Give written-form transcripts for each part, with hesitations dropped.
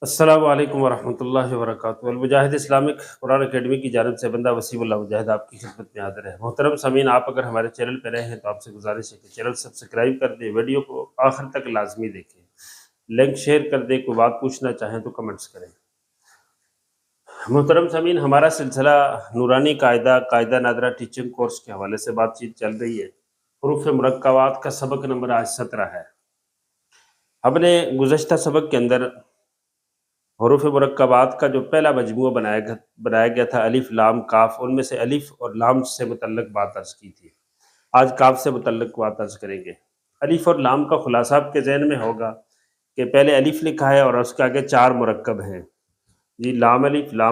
السلام علیکم ورحمۃ اللہ وبرکاتہ۔ المجاہد اسلامک قرآن اکیڈمی کی جانب سے بندہ وسیم اللہ مجاہد آپ کی خدمت میں حاضر ہے۔ محترم سامعین، آپ اگر ہمارے چینل پہ رہے ہیں تو آپ سے گزارش ہے کہ چینل سبسکرائب کر دیں، ویڈیو کو آخر تک لازمی دیکھیں، لنک شیئر کر دیں، کوئی بات پوچھنا چاہیں تو کمنٹس کریں۔ محترم سامعین، ہمارا سلسلہ نورانی قاعدہ نادرہ ٹیچنگ کورس کے حوالے سے بات چیت چل رہی ہے۔ حروف مرکبات کا سبق نمبر آج 17 ہے۔ ہم نے گزشتہ سبق کے اندر حروف مرکبات کا جو پہلا مجموعہ بنایا گیا تھا الف لام کاف، ان میں سے الف اور لام سے متعلق بات عرض کی تھی۔ آج کاف سے متعلق بات عرض کریں گے۔ الف اور لام کا خلاصہ آپ کے ذہن میں ہوگا کہ پہلے الف لکھا ہے اور اس کے آگے 4 مرکب ہیں جی، لام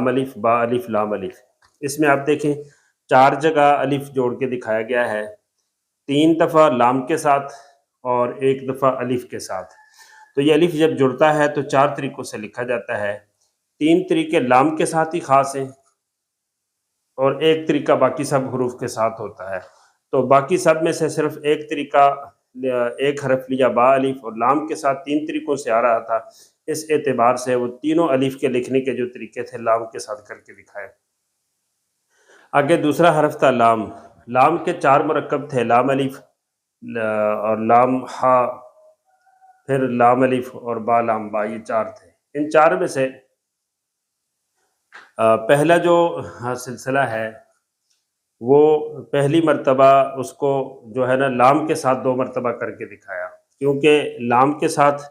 الف با الف لام الف۔ اس میں آپ دیکھیں 4 جگہ الف جوڑ کے دکھایا گیا ہے، 3 دفعہ لام کے ساتھ اور 1 دفعہ الف کے ساتھ۔ تو یہ الف جب جڑتا ہے تو 4 طریقوں سے لکھا جاتا ہے۔ 3 طریقے لام کے ساتھ ہی خاص ہیں اور 1 طریقہ باقی سب حروف کے ساتھ ہوتا ہے۔ تو باقی سب میں سے صرف 1 طریقہ، 1 حرف لیا با الف، اور لام کے ساتھ 3 طریقوں سے آ رہا تھا۔ اس اعتبار سے وہ تینوں الف کے لکھنے کے جو طریقے تھے لام کے ساتھ کر کے دکھائے۔ آگے دوسرا حرف تھا لام۔ لام کے 4 مرکب تھے، لام الف اور لام ہا، پھر لام الف اور با لام با، یہ 4 تھے۔ ان 4 میں سے پہلا جو سلسلہ ہے وہ پہلی مرتبہ اس کو جو ہے نا لام کے ساتھ 2 مرتبہ کر کے دکھایا، کیونکہ لام کے ساتھ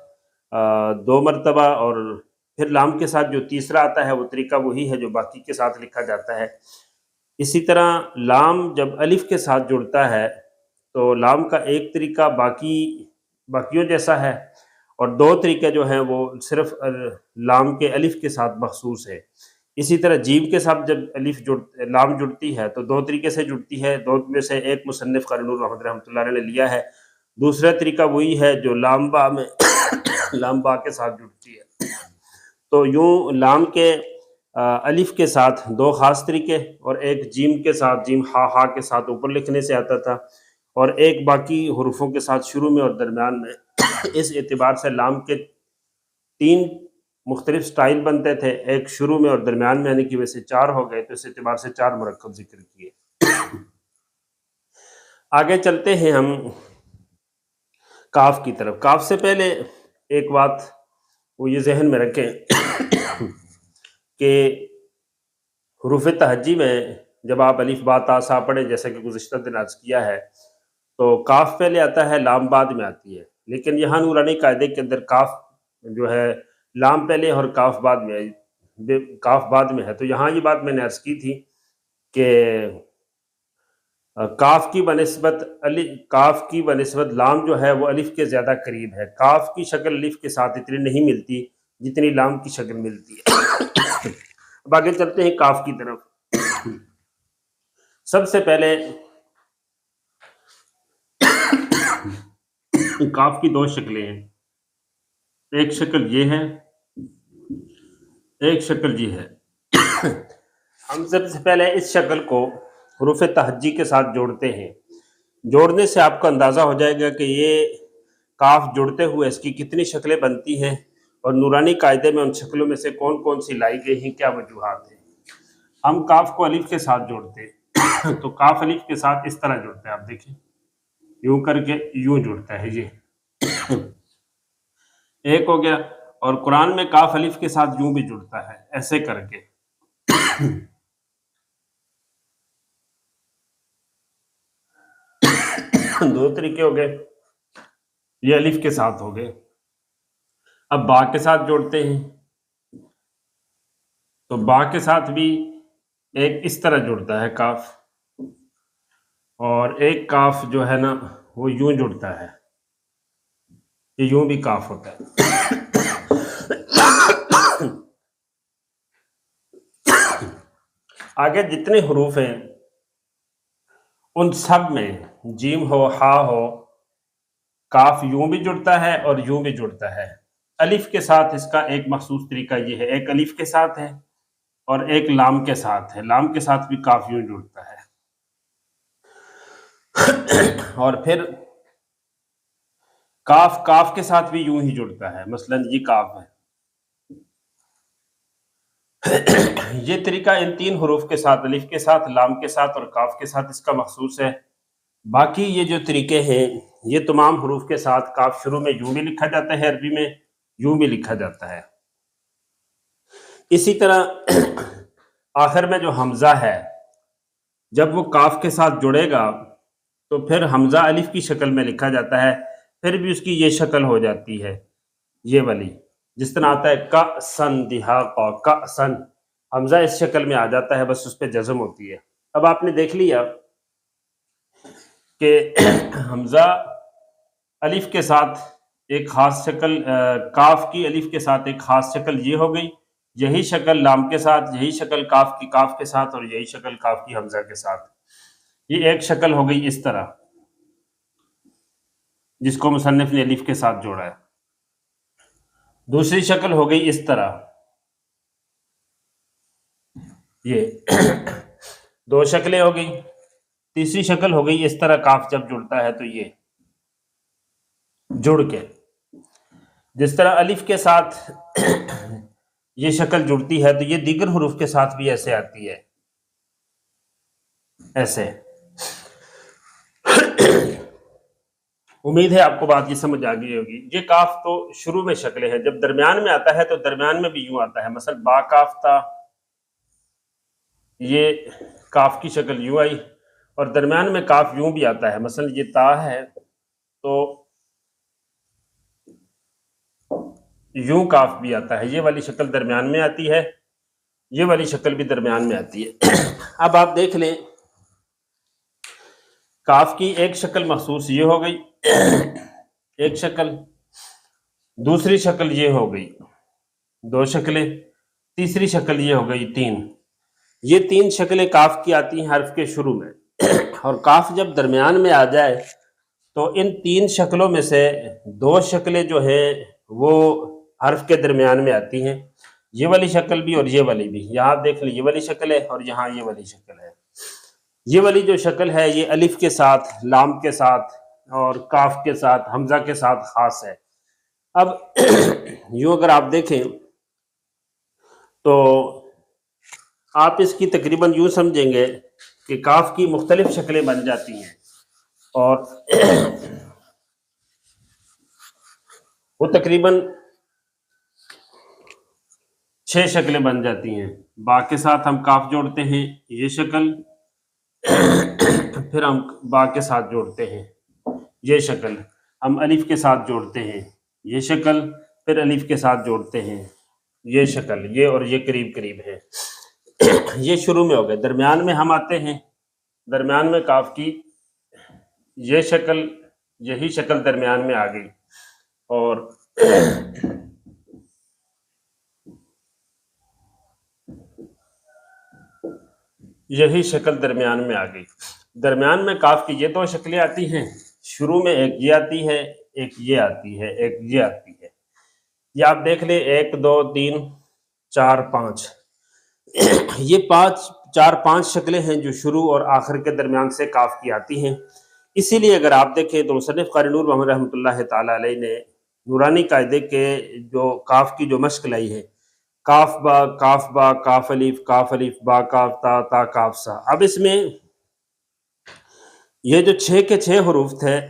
2 مرتبہ اور پھر لام کے ساتھ جو تیسرا آتا ہے وہ طریقہ وہی ہے جو باقی کے ساتھ لکھا جاتا ہے۔ اسی طرح لام جب الف کے ساتھ جڑتا ہے تو لام کا 1 طریقہ باقیوں جیسا ہے، اور 2 طریقے جو ہیں وہ صرف لام کے الف کے ساتھ مخصوص ہے۔ اسی طرح جیم کے ساتھ جب لام جڑتی ہے تو 2 طریقے سے جڑتی ہے، 2 میں سے ایک مصنف قاری نور محمد رحمۃ اللہ علیہ نے لیا ہے، دوسرا طریقہ وہی ہے جو لام با میں لام با کے ساتھ جڑتی ہے۔ تو یوں لام کے الف کے ساتھ 2 خاص طریقے، اور ایک جیم کے ساتھ، جیم ہا کے ساتھ اوپر لکھنے سے آتا تھا، اور ایک باقی حروفوں کے ساتھ شروع میں اور درمیان میں۔ اس اعتبار سے لام کے 3 مختلف سٹائل بنتے تھے، ایک شروع میں اور درمیان میں آنے کی وجہ سے 4 ہو گئے، تو اس اعتبار سے 4 مرکب ذکر کیے۔ آگے چلتے ہیں ہم کاف کی طرف۔ کاف سے پہلے ایک بات وہ یہ ذہن میں رکھیں کہ حروف تہجی میں جب آپ الف با تا سا پڑھیں، جیسا کہ گزشتہ دن عرض کیا ہے، تو کاف پہلے آتا ہے، لام بعد میں آتی ہے، لیکن یہاں نورانی قاعدے کے اندر کاف جو ہے لام پہلے اور کاف بعد میں ہے۔ تو یہاں یہ بات میں نے عرض کی تھی کہ کاف کی بنسبت لام جو ہے وہ الف کے زیادہ قریب ہے۔ کاف کی شکل الف کے ساتھ اتنی نہیں ملتی جتنی لام کی شکل ملتی ہے۔ اب آگے چلتے ہیں کاف کی طرف۔ سب سے پہلے کاف کی 2 شکلیں ہیں، ایک شکل یہ ہے، ایک شکل یہ ہے۔ ہم سب سے پہلے اس شکل کو حروف تہجی کے ساتھ جوڑتے ہیں۔ جوڑنے سے آپ کو اندازہ ہو جائے گا کہ یہ کاف جڑتے ہوئے اس کی کتنی شکلیں بنتی ہیں، اور نورانی قاعدے میں ان شکلوں میں سے کون کون سی لائی گئی ہیں، کیا وجوہات ہیں۔ ہم کاف کو الف کے ساتھ جوڑتے ہیں، تو کاف الف کے ساتھ اس طرح جڑتا ہے، آپ دیکھیں یوں کر کے یوں جڑتا ہے، یہ ایک ہو گیا۔ اور قرآن میں کاف الف کے ساتھ یوں بھی جڑتا ہے، ایسے کر کے۔ 2 طریقے ہو گئے، یہ الف کے ساتھ ہو گئے۔ اب با کے ساتھ جوڑتے ہیں، تو با کے ساتھ بھی ایک اس طرح جڑتا ہے کاف، اور ایک کاف جو ہے نا وہ یوں جڑتا ہے، یہ یوں بھی کاف ہوتا ہے۔ آگے جتنے حروف ہیں ان سب میں جیم ہو، ہا ہو، کاف یوں بھی جڑتا ہے اور یوں بھی جڑتا ہے۔ الف کے ساتھ اس کا ایک مخصوص طریقہ یہ ہے، ایک الف کے ساتھ ہے اور ایک لام کے ساتھ ہے۔ لام کے ساتھ بھی کاف یوں جڑتا ہے، اور پھر کاف کے ساتھ بھی یوں ہی جڑتا ہے۔ مثلا یہ کاف ہے، یہ طریقہ ان 3 حروف کے ساتھ، الف کے ساتھ، لام کے ساتھ اور کاف کے ساتھ اس کا مخصوص ہے۔ باقی یہ جو طریقے ہیں یہ تمام حروف کے ساتھ کاف شروع میں یوں بھی لکھا جاتا ہے، عربی میں یوں بھی لکھا جاتا ہے۔ اسی طرح آخر میں جو حمزہ ہے جب وہ کاف کے ساتھ جڑے گا تو پھر حمزہ الف کی شکل میں لکھا جاتا ہے، پھر بھی اس کی یہ شکل ہو جاتی ہے، یہ والی، جس طرح آتا ہے کأسن دہاقا، کأسن، حمزہ اس شکل میں آ جاتا ہے، بس اس پہ جزم ہوتی ہے۔ اب آپ نے دیکھ لیا کہ حمزہ الف کے ساتھ ایک خاص شکل، کاف کی الف کے ساتھ ایک خاص شکل یہ ہو گئی، یہی شکل لام کے ساتھ، یہی شکل کاف کی کاف کے ساتھ، اور یہی شکل کاف کی حمزہ کے ساتھ، یہ ایک شکل ہو گئی اس طرح، جس کو مصنف نے الف کے ساتھ جوڑا ہے۔ دوسری شکل ہو گئی اس طرح، یہ دو شکلیں ہو گئی۔ تیسری شکل ہو گئی اس طرح، کاف جب جڑتا ہے تو یہ جڑ کے، جس طرح الف کے ساتھ یہ شکل جڑتی ہے تو یہ دیگر حروف کے ساتھ بھی ایسے آتی ہے، ایسے۔ امید ہے آپ کو بات یہ سمجھ آ گئی ہوگی۔ یہ کاف تو شروع میں شکلیں ہیں، جب درمیان میں آتا ہے تو درمیان میں بھی یوں آتا ہے، مثلا با کاف تا، یہ کاف کی شکل یوں آئی، اور درمیان میں کاف یوں بھی آتا ہے، مثلا یہ تا ہے تو یوں کاف بھی آتا ہے، یہ والی شکل درمیان میں آتی ہے، یہ والی شکل بھی درمیان میں آتی ہے۔ اب آپ دیکھ لیں، کاف کی ایک شکل مخصوص یہ ہو گئی، ایک شکل، دوسری شکل یہ ہو گئی، دو شکلیں، تیسری شکل یہ ہو گئی، تین۔ یہ 3 شکلیں کاف کی آتی ہیں حرف کے شروع میں، اور کاف جب درمیان میں آ جائے تو ان 3 شکلوں میں سے 2 شکلیں جو ہیں وہ حرف کے درمیان میں آتی ہیں، یہ والی شکل بھی اور یہ والی بھی۔ یہاں آپ دیکھ لیں، یہ والی شکل ہے اور یہاں یہ والی شکل ہے۔ یہ والی جو شکل ہے یہ الف کے ساتھ، لام کے ساتھ اور کاف کے ساتھ، حمزہ کے ساتھ خاص ہے۔ اب یوں اگر آپ دیکھیں تو آپ اس کی تقریباً یوں سمجھیں گے کہ کاف کی مختلف شکلیں بن جاتی ہیں، اور وہ تقریباً 6 شکلیں بن جاتی ہیں۔ با کے ساتھ ہم کاف جوڑتے ہیں، یہ شکل، پھر ہم با کے ساتھ جوڑتے ہیں، یہ شکل، ہم الف کے ساتھ جوڑتے ہیں، یہ شکل، پھر الف کے ساتھ جوڑتے ہیں، یہ شکل، یہ اور یہ قریب قریب ہے۔ یہ شروع میں ہو گئے۔ درمیان میں ہم آتے ہیں، درمیان میں کاف کی یہ شکل، یہی شکل درمیان میں آ گئی، اور یہی شکل درمیان میں آ گئی۔ درمیان میں کاف کی یہ 2 شکلیں آتی ہیں، شروع میں ایک یہ آتی ہے، ایک یہ آتی ہے، ایک یہ آتی ہے۔ یہ آپ دیکھ لیں، 1 2 3 4 5، یہ 4 5 شکلیں ہیں جو شروع اور آخر کے درمیان سے کاف کی آتی ہیں۔ اسی لیے اگر آپ دیکھیں تو مصنف قاری نور محمد رحمۃ اللہ تعالیٰ علیہ نے نورانی قاعدے کے جو کاف کی جو مشق لائی ہے، کاف با کاف الف با کاف تا تا کاف سا۔ اب اس میں یہ جو 6 کے 6 حروف تھے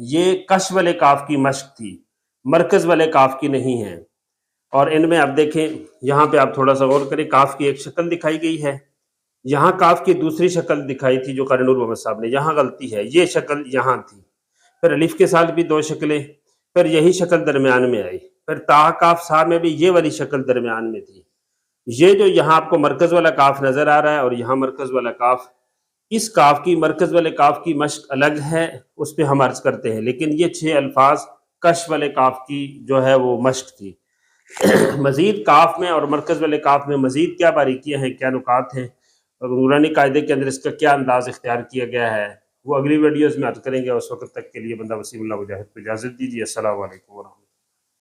یہ کش والے کاف کی مشق تھی، مرکز والے کاف کی نہیں ہے۔ اور ان میں آپ دیکھیں، یہاں پہ آپ تھوڑا سا غور کریں، کاف کی ایک شکل دکھائی گئی ہے، یہاں کاف کی دوسری شکل دکھائی تھی جو قاری نور محمد صاحب نے، یہاں غلطی ہے، یہ شکل یہاں تھی، پھر الف کے ساتھ بھی 2 شکلیں، پھر یہی شکل درمیان میں آئی، پھر تا کاف سا میں بھی یہ والی شکل درمیان میں تھی۔ یہ جو یہاں آپ کو مرکز والا کاف نظر آ رہا ہے اور یہاں مرکز والا کاف، اس کاف کی مرکز والے کاف کی مشق الگ ہے، اس پہ ہم عرض کرتے ہیں، لیکن یہ 6 الفاظ کش والے کاف کی جو ہے وہ مشق تھی۔ مزید کاف میں اور مرکز والے کاف میں مزید کیا باریکیاں ہیں، کیا نکات ہیں، اور نورانی قاعدے کے اندر اس کا کیا انداز اختیار کیا گیا ہے، وہ اگلی ویڈیوز میں عرض کریں گے۔ اس وقت تک کے لیے بندہ وسیم اللہ مجاہد کو اجازت دیجیے۔ السلام علیکم ورحمۃ اللہ۔